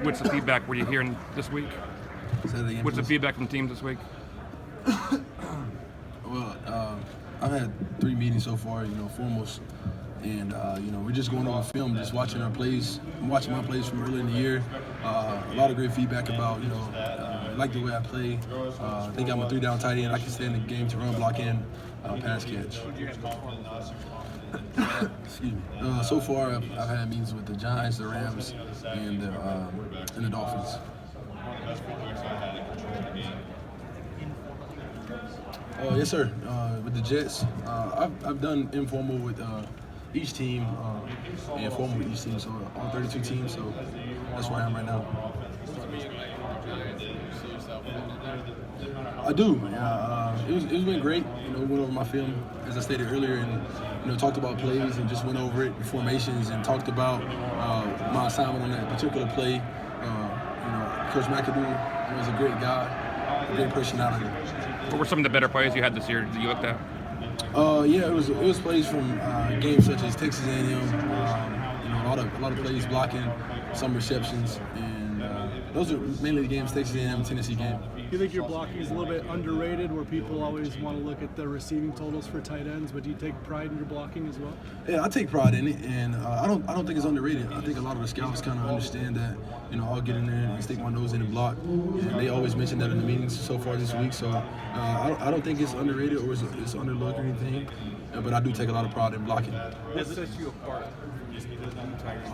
What's the feedback were you hearing this week? Say that again, What's the please. feedback from teams this week? Well, I've had 3 meetings so far, foremost. And, we're just going over film, just watching our plays. I'm watching my plays from earlier in the year. A lot of great feedback about, like the way I play. I think I'm a 3-down tight end. I can stay in the game to run, block, and pass catch. Excuse me. So far, I've had meetings with the Giants, the Rams, and the Dolphins. Yes, sir. With the Jets, I've done informal with each team and formal with each team, so all 32 teams. So that's where I am right now. I do. It's been great. We went over my film, as I stated earlier, and talked about plays and just went over it, formations, and talked about my assignment on that particular play. Coach McAdoo was a great guy, a great personality. What were some of the better plays you had this year that you looked at? Yeah, it was plays from games such as Texas A&M. A lot of plays blocking, some receptions, and those are mainly the games, Texas A&M, Tennessee game. Do you think your blocking is a little bit underrated, where people always want to look at the receiving totals for tight ends, but do you take pride in your blocking as well? Yeah, I take pride in it, and I don't think it's underrated. I think a lot of the scouts kind of understand that. I'll get in there and stick my nose in and block, and they always mention that in the meetings so far this week. So I don't think it's underrated or it's underlooked or anything, but I do take a lot of pride in blocking. What sets you apart from just the tight end?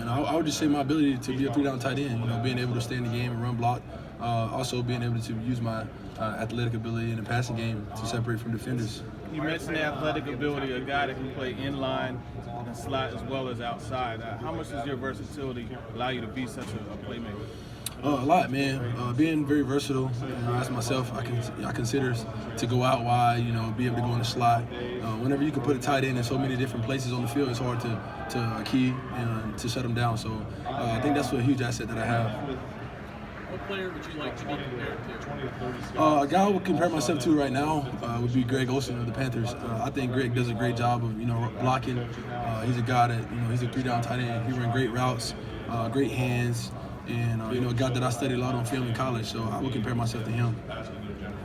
I would just say my ability to be a 3-down tight end. Being able to stay in the game and run block. Also being able to use my athletic ability in the passing game to separate from defenders. You mentioned the athletic ability, a guy that can play inline and slot as well as outside. How much does your versatility allow you to be such a playmaker? A lot, man. Being very versatile. As myself, I consider to go out wide. Be able to go in the slot. Whenever you can put a tight end in so many different places on the field, it's hard to key and to shut them down. So I think that's a huge asset that I have. What player would you like to be compared to? A guy I would compare myself to right now would be Greg Olsen of the Panthers. I think Greg does a great job of blocking. He's a guy that he's a 3-down tight end. He runs great routes, great hands, and a guy that I studied a lot on film in college. So I would compare myself to him.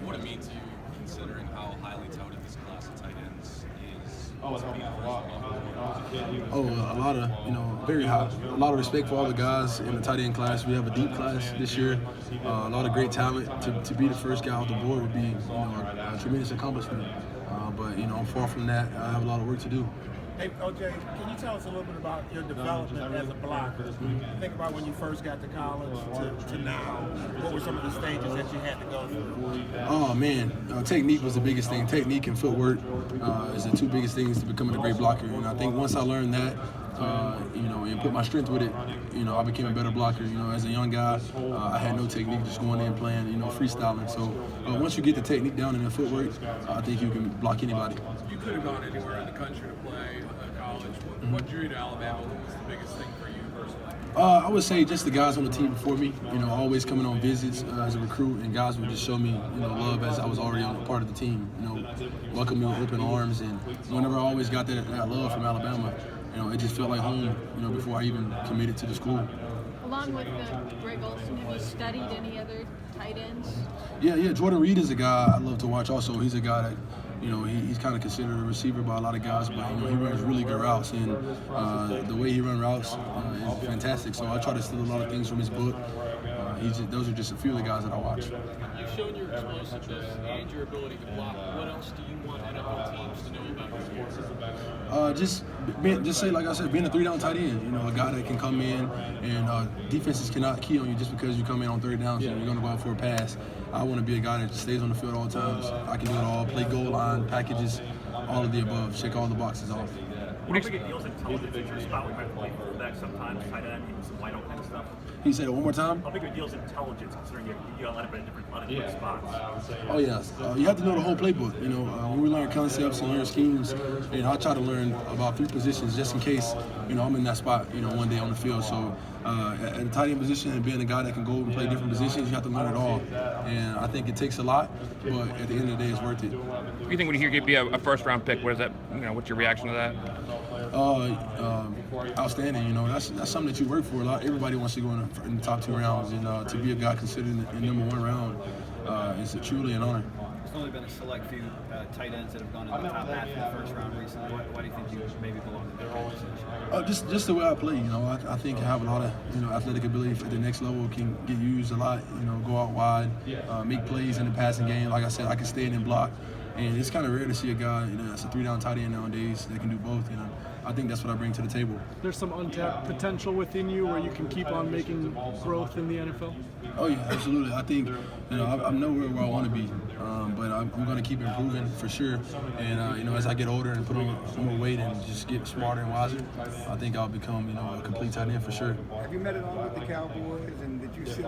What it means to you, considering how highly touted this class of tight ends is? A lot of, very high. A lot of respect for all the guys in the tight end class. We have a deep class this year. A lot of great talent. To be the first guy off the board would be, a tremendous accomplishment. But I'm far from that. I have a lot of work to do. Hey, OJ, can you tell us a little bit about your development as a blocker? Think about when you first got to college to now. What were some of the stages that you had to go through? Oh, man. Technique was the biggest thing. Technique and footwork is the 2 biggest things to becoming a great blocker. And I think once I learned that, and put my strength with it, I became a better blocker. As a young guy, I had no technique, just going in playing, freestyling. So once you get the technique down and the footwork, I think you can block anybody. You could have gone anywhere in the country to play college. What drew you to Alabama? What was the biggest thing for you personally? I would say just the guys on the team before me, always coming on visits as a recruit, and guys would just show me, love as I was already on part of the team, welcome me with open arms, and whenever I always got that love from Alabama, it just felt like home, before I even committed to the school. Along with Greg Olsen, have you studied any other tight ends? Yeah, Jordan Reed is a guy I love to watch also. He's a guy that, he's kind of considered a receiver by a lot of guys, but, he runs really good routes, and the way he runs routes is fantastic. So I try to steal a lot of things from his book. Those are just a few of the guys that I watch. You've shown your explosiveness and your ability to block. What else do you want NFL teams to know about your sport? Just say, like I said, being a 3-down tight end. A guy that can come in and defenses cannot key on you just because you come in on 3rd down. So you're going to go out for a pass. I want to be a guy that just stays on the field all times. I can do it all: play goal line, packages, all of the above. Check all the boxes off. How big a deal is intelligence in your spot? We might play fullback sometimes, tight end, even some wide open kind of stuff. Can you say that one more time? How big a deal is intelligence, considering you got a lot of different spots? Oh, yes. You have to know the whole playbook. When we learn concepts and learn schemes, I try to learn about 3 positions just in case, I'm in that spot, one day on the field. So at the tight end position and being a guy that can go and play different positions, you have to learn it all. And I think it takes a lot, but at the end of the day, it's worth it. If you think when you hear you'd be a first-round pick, what is that? What's your reaction to that? Outstanding. You know, that's something that you work for. Everybody wants to go in the top 2 rounds, and to be a guy considered in the number 1 round is truly an honor. There's only been a select few tight ends that have gone in the top half of the first round recently. Why do you think you maybe belong to that conversation? Just the way I play. You know, I think I have a lot of athletic ability at the next level. Can get used a lot. You know, go out wide, make plays in the passing game. Like I said, I can stay in and block. And it's kind of rare to see a guy that's a 3-down tight end nowadays that can do both. You know, I think that's what I bring to the table. There's some untapped potential within you where you can keep on making growth in the NFL. Oh yeah, absolutely. I think I'm nowhere where I want to be, but I'm going to keep improving for sure. And as I get older and put on more weight and just get smarter and wiser, I think I'll become a complete tight end for sure. Have you met at all with the Cowboys? And did you see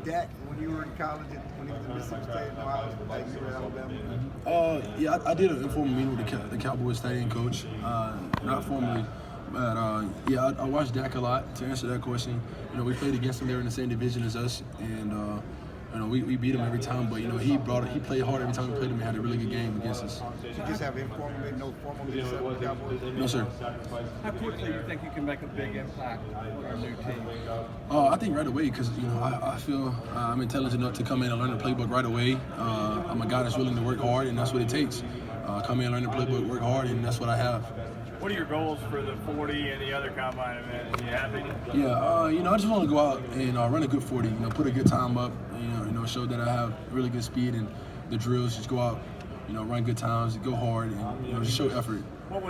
Dak when you were in college, when he was in Mississippi State, like you were at Alabama? Yeah, I did an informal meeting with the Cowboys tight end coach, not formally. But I watched Dak a lot. To answer that question, we played against him. They were in the same division as us, and we beat him every time. But he played hard every time we played him and had a really good game against us. You just have informal, no formal meetings with the Cowboys? No, sir. How quickly do you think you can make a big impact on a new team? I think right away, because I feel I'm intelligent enough to come in and learn the playbook right away. I'm a guy that's willing to work hard, and that's what it takes. Come in, learn the playbook, work hard, and that's what I have. What are your goals for the 40 and the other combine events? You happy? Yeah, I just want to go out and run a good 40. Put a good time up. Show that I have really good speed and the drills. Just go out, run good times, go hard, and just show effort. What